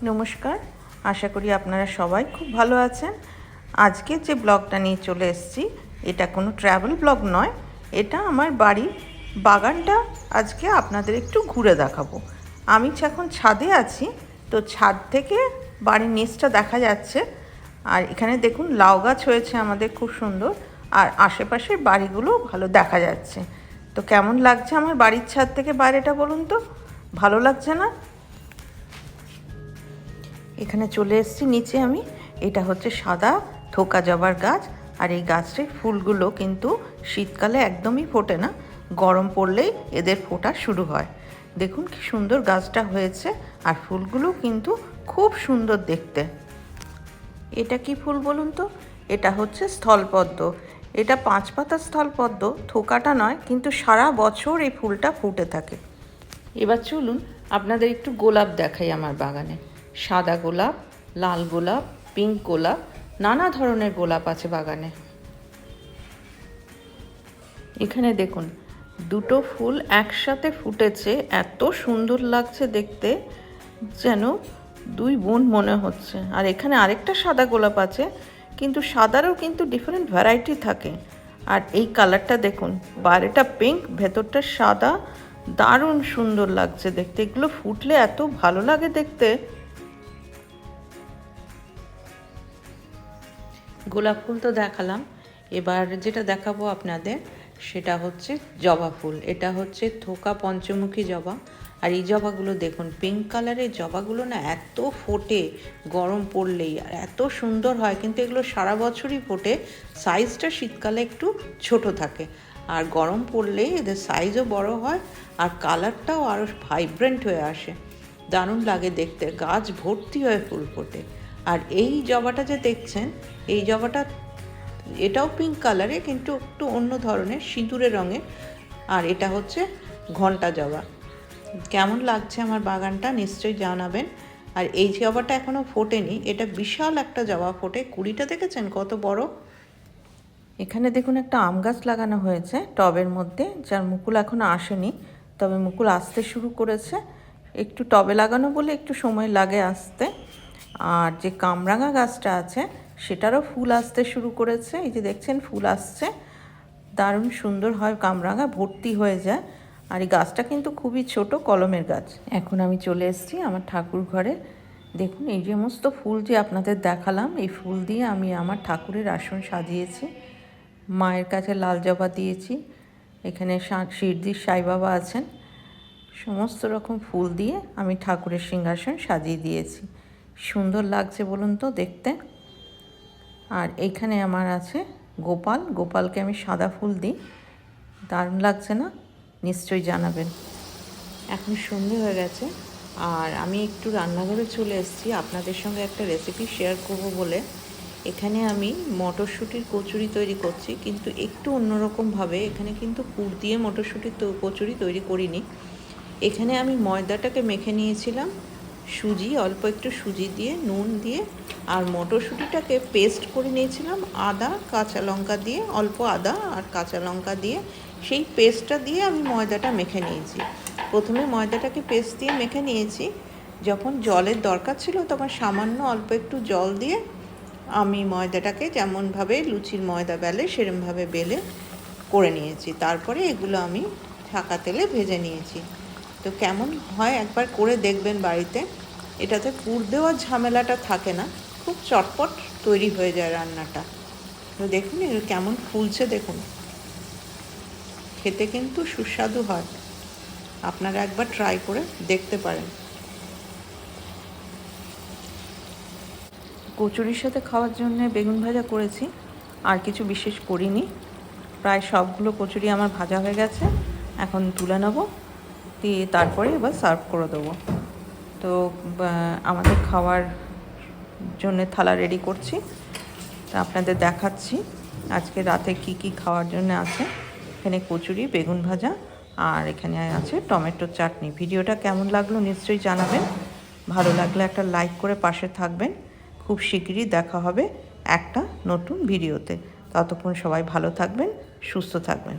নমস্কার, আশা করি আপনারা সবাই খুব ভালো আছেন। আজকে যে ব্লগটা নিয়ে চলে এসেছি এটা কোনো ট্র্যাভেল ব্লগ নয়, এটা আমার বাড়ির বাগানটা আজকে আপনাদের একটু ঘুরে দেখাবো। আমি এখন ছাদে আছি, তো ছাদ থেকে বাড়ির নিচটা দেখা যাচ্ছে। আর এখানে দেখুন লাউ গাছ হয়েছে আমাদের খুব সুন্দর, আর আশেপাশের বাড়িগুলো ভালো দেখা যাচ্ছে। তো কেমন লাগছে আমার বাড়ির ছাদ থেকে বাইরেটা বলুন তো? ভালো লাগছে না? এখানে চলে এসেছি নিচে আমি। এটা হচ্ছে সাদা থোকা জবার গাছ, আর এই গাছটির ফুলগুলো কিন্তু শীতকালে একদমই ফোটে না, গরম পড়লেই এদের ফোটা শুরু হয়। দেখুন কি সুন্দর গাছটা হয়েছে, আর ফুলগুলো কিন্তু খুব সুন্দর দেখতে। এটা কি ফুল বলুন তো? এটা হচ্ছে স্থলপদ্ম। এটা 5 পাতা স্থলপদ্ম, থোকাটা নয়, কিন্তু সারা বছর এই ফুলটা ফুটে থাকে। এবার চলুন আপনাদের একটু গোলাপ দেখাই আমার বাগানে। সাদা গোলাপ, লাল গোলাপ, পিঙ্ক গোলাপ, নানা ধরনের গোলাপ আছে বাগানে। এখানে দেখুন দুটো ফুল একসাথে ফুটেছে, এত সুন্দর লাগছে দেখতে, যেন দুই বোন মনে হচ্ছে। আর এখানে আরেকটা সাদা গোলাপ আছে, কিন্তু সাদারও কিন্তু ডিফারেন্ট ভ্যারাইটি থাকে। আর এই কালারটা দেখুন, বাইরেটা পিঙ্ক, ভেতরটা সাদা, দারুণ সুন্দর লাগছে দেখতে। এগুলো ফুটলে এত ভালো লাগে দেখতে। গোলাপ ফুল তো দেখালাম, এবার যেটা দেখাবো আপনাদের সেটা হচ্ছে জবা ফুল। এটা হচ্ছে থোকা পঞ্চমুখী জবা। আর এই জবাগুলো দেখুন, পিঙ্ক কালারের জবাগুলো না এত ফোটে গরম পড়লেই, আর এত সুন্দর হয়। কিন্তু এগুলো সারা বছরই ফোটে, সাইজটা শীতকালে একটু ছোট থাকে, আর গরম পড়লে এদের সাইজও বড় হয়, আর কালারটাও আরও ভাইব্রেন্ট হয়ে আসে। দারুণ লাগে দেখতে, গাছ ভর্তি হয়ে ফুল ফোটে। আর এই জবাটা যে দেখছেন, এই জবাটা এটাও পিঙ্ক কালারে, কিন্তু একটু অন্য ধরনের, সিঁদুরে রঙের। আর এটা হচ্ছে ঘণ্টা জবা। কেমন লাগছে আমার বাগানটা নিশ্চয়ই জানাবেন। আর এই জবাটা এখনও ফোটেনি, এটা বিশাল একটা জবা ফোটে, কুড়িটা দেখেছেন কত বড়। এখানে দেখুন একটা আম গাছ লাগানো হয়েছে টবের মধ্যে, যার মুকুল এখনও আসেনি, তবে মুকুল আসতে শুরু করেছে। একটু টবে লাগানো বলে একটু সময় লাগে আসতে। আর যে কামরাঙা গাছটা আছে সেটারও ফুল আসতে শুরু করেছে, এই যে দেখছেন ফুল আসছে, দারুণ সুন্দর হয়, কামরাঙা ভর্তি হয়ে যায়। আর এই গাছটা কিন্তু খুবই ছোট কলমের গাছ। এখন আমি চলে এসেছি আমার ঠাকুর ঘরে। দেখুন এই সমস্ত ফুল যে আপনাদের দেখালাম, এই ফুল দিয়ে আমি আমার ঠাকুরের আসন সাজিয়েছি। মায়ের কাছে লাল জবা দিয়েছি, এখানে শিরদির সাই বাবা আছেন, সমস্ত রকম ফুল দিয়ে আমি ঠাকুরের সিংহাসন সাজিয়ে দিয়েছি। সুন্দর লাগছে বলুন তো দেখতে। আর এইখানে আমার আছে গোপাল, গোপালকে আমি সাদা ফুল দিই, দারুণ লাগছে না? নিশ্চয়ই জানাবেন। এখন সন্ধে হয়ে গেছে, আর আমি একটু রান্নাঘরে চলে এসেছি আপনাদের সঙ্গে একটা রেসিপি শেয়ার করব বলে। এখানে আমি মটরশুঁটির কচুরি তৈরি করছি, কিন্তু একটু অন্যরকমভাবে। এখানে কিন্তু পুর দিয়ে মটরশুঁটির কচুরি তৈরি করিনি। এখানে আমি ময়দাটাকে মেখে নিয়েছিলাম, সুজি, অল্প একটু সুজি দিয়ে, নুন দিয়ে, আর মটরশুঁটিটাকে পেস্ট করে নিয়েছিলাম আদা কাঁচা লঙ্কা দিয়ে, অল্প আদা আর কাঁচা লঙ্কা দিয়ে। সেই পেস্টটা দিয়ে আমি ময়দাটা মেখে নিয়েছি। প্রথমে ময়দাটাকে পেস্ট দিয়ে মেখে নিয়েছি, যখন জলের দরকার ছিল তখন সামান্য অল্প একটু জল দিয়ে আমি ময়দাটাকে যেমনভাবে লুচির ময়দা বেলে সেরকমভাবে বেলে করে নিয়েছি। তারপরে এগুলো আমি ছাঁকা তেলে ভেজে নিয়েছি। তো কেমন হয় একবার করে দেখবেন বাড়িতে। এটাতে পুর দেওয়ার ঝামেলাটা থাকে না, খুব চটপট তৈরি হয়ে যায় রান্নাটা। তো দেখুন এর কেমন ফুলছে, দেখুন খেতে কিন্তু সুস্বাদু হয়। আপনারা একবার ট্রাই করে দেখতে পারেন। কচুরির সাথে খাওয়ার জন্য বেগুন ভাজা করেছি, আর কিছু বিশেষ করিনি। প্রায় সবগুলো কচুরি আমার ভাজা হয়ে গেছে, এখন তুলে নেবো, দিয়ে তারপরে এবার সার্ভ করে দেবো। তো আমাদের খাওয়ার জন্য থালা রেডি করছি, তা আপনাদের দেখাচ্ছি আজকে রাতে কি কি খাওয়ার জন্য আছে। এখানে কচুরি, বেগুন ভাজা, আর এখানে আছে টমেটোর চাটনি। ভিডিওটা কেমন লাগলো নিশ্চয়ই জানাবেন। ভালো লাগলে একটা লাইক করে পাশে থাকবেন। খুব শিগগিরই দেখা হবে একটা নতুন ভিডিওতে। ততক্ষণ সবাই ভালো থাকবেন, সুস্থ থাকবেন।